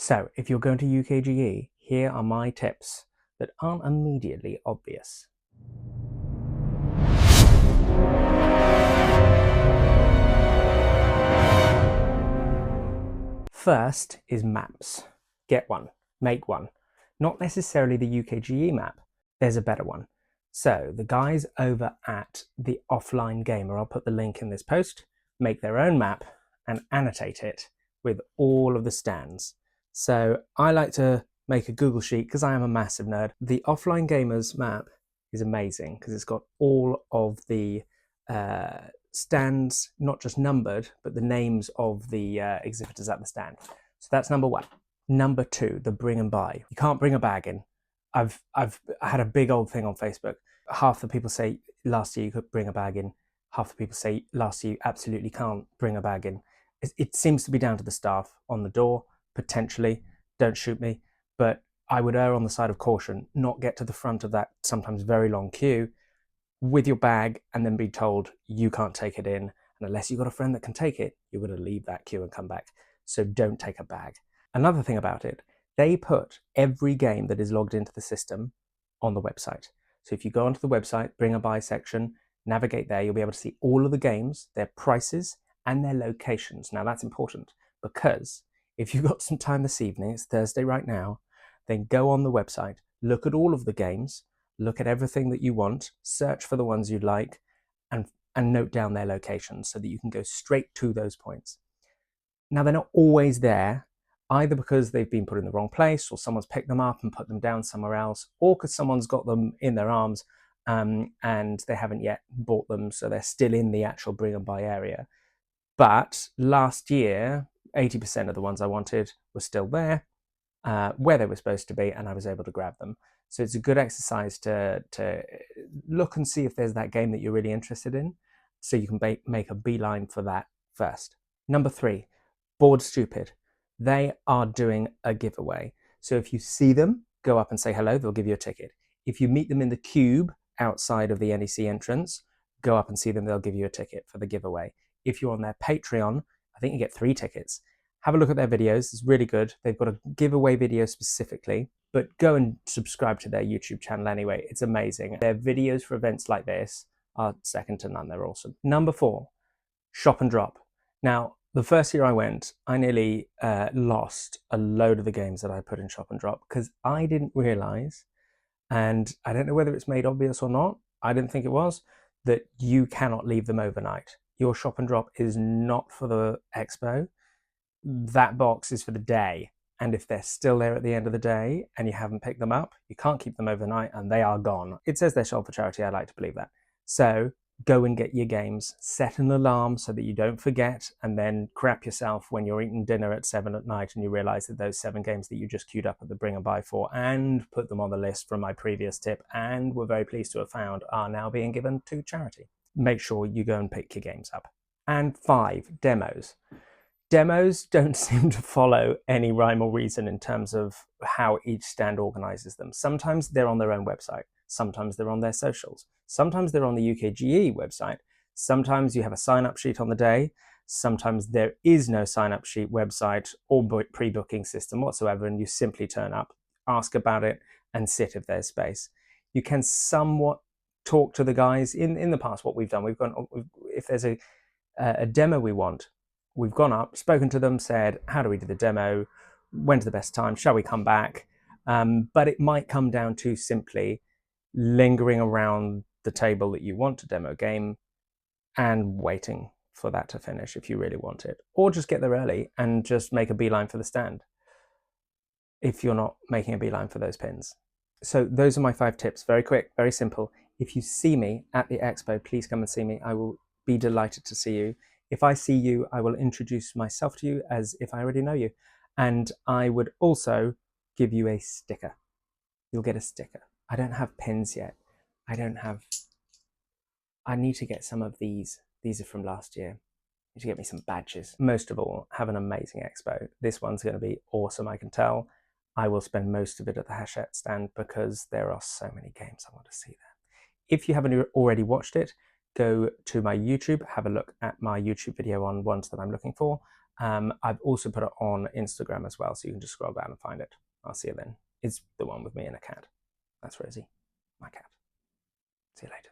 So, if you're going to UKGE, here are my tips that aren't immediately obvious. First is maps. Get one, make one. Not necessarily the UKGE map, there's a better one. So, the guys over at the Offline Gamer, I'll put the link in this post, make their own map and annotate it with all of the stands. So, I like to make a Google Sheet because I am a massive nerd. The Offline Gamers map is amazing because it's got all of the stands, not just numbered, but the names of the exhibitors at the stand. So that's number one. Number two, the bring and buy. You can't bring a bag in. I've had a big old thing on Facebook. Half the people say last year you could bring a bag in. Half the people say last year you absolutely can't bring a bag in. It seems to be down to the staff on the door, potentially. Don't shoot me. But I would err on the side of caution, not get to the front of that sometimes very long queue with your bag and then be told you can't take it in. And unless you've got a friend that can take it, you're going to leave that queue and come back. So don't take a bag. Another thing about it, they put every game that is logged into the system on the website. So if you go onto the website, bring a buy section, navigate there, you'll be able to see all of the games, their prices, and their locations. Now that's important because if you've got some time this evening, it's Thursday right now, then go on the website, look at all of the games, look at everything that you want, search for the ones you'd like, and note down their locations so that you can go straight to those points. Now, they're not always there, either because they've been put in the wrong place or someone's picked them up and put them down somewhere else, or because someone's got them in their arms and they haven't yet bought them, so they're still in the actual bring and buy area. But last year, 80% of the ones I wanted were still there, where they were supposed to be, and I was able to grab them. So it's a good exercise to look and see if there's that game that you're really interested in, so you can make a beeline for that first. Number three, Bored Stupid. They are doing a giveaway. So if you see them, go up and say hello, they'll give you a ticket. If you meet them in the cube outside of the NEC entrance, go up and see them, they'll give you a ticket for the giveaway. If you're on their Patreon, I think you get 3 tickets. Have a look at their videos, it's really good. They've got a giveaway video specifically, but go and subscribe to their YouTube channel anyway, it's amazing. Their videos for events like this are second to none, they're awesome. Number 4, Shop and Drop. Now, the first year I went, I nearly lost a load of the games that I put in Shop and Drop because I didn't realize, and I don't know whether it's made obvious or not, I didn't think it was, that you cannot leave them overnight. Your Shop and Drop is not for the expo. That box is for the day. And if they're still there at the end of the day and you haven't picked them up, you can't keep them overnight and they are gone. It says they're sold for charity, I like to believe that. So go and get your games, set an alarm so that you don't forget, and then crap yourself when you're eating dinner at 7 at night and you realize that those 7 games that you just queued up at the bring and buy for and put them on the list from my previous tip and were very pleased to have found are now being given to charity. Make sure you go and pick your games up. And 5, demos. Demos don't seem to follow any rhyme or reason in terms of how each stand organizes them. Sometimes they're on their own website. Sometimes they're on their socials. Sometimes they're on the UKGE website. Sometimes you have a sign-up sheet on the day. Sometimes there is no sign-up sheet, website, or pre-booking system whatsoever, and you simply turn up, ask about it, and sit if there's space. You can somewhat talk to the guys. In the past, what we've done, if there's a demo we want, we've gone up, spoken to them, said, how do we do the demo? When's the best time? Shall we come back? But it might come down to simply lingering around the table that you want to demo a game and waiting for that to finish if you really want it. Or just get there early and just make a beeline for the stand if you're not making a beeline for those pins. So those are my 5 tips. Very quick, very simple. If you see me at the expo, please come and see me. I will be delighted to see you. If I see you, I will introduce myself to you as if I already know you. And I would also give you a sticker. You'll get a sticker. I don't have pins yet. I need to get some of these. These are from last year. I need to get me some badges. Most of all, have an amazing expo. This one's going to be awesome, I can tell. I will spend most of it at the Hachette stand because there are so many games I want to see there. If you haven't already watched it, go to my YouTube, have a look at my YouTube video on ones that I'm looking for. I've also put it on Instagram as well, so you can just scroll down and find it. I'll see you then. It's the one with me and a cat. That's Rosie, my cat. See you later.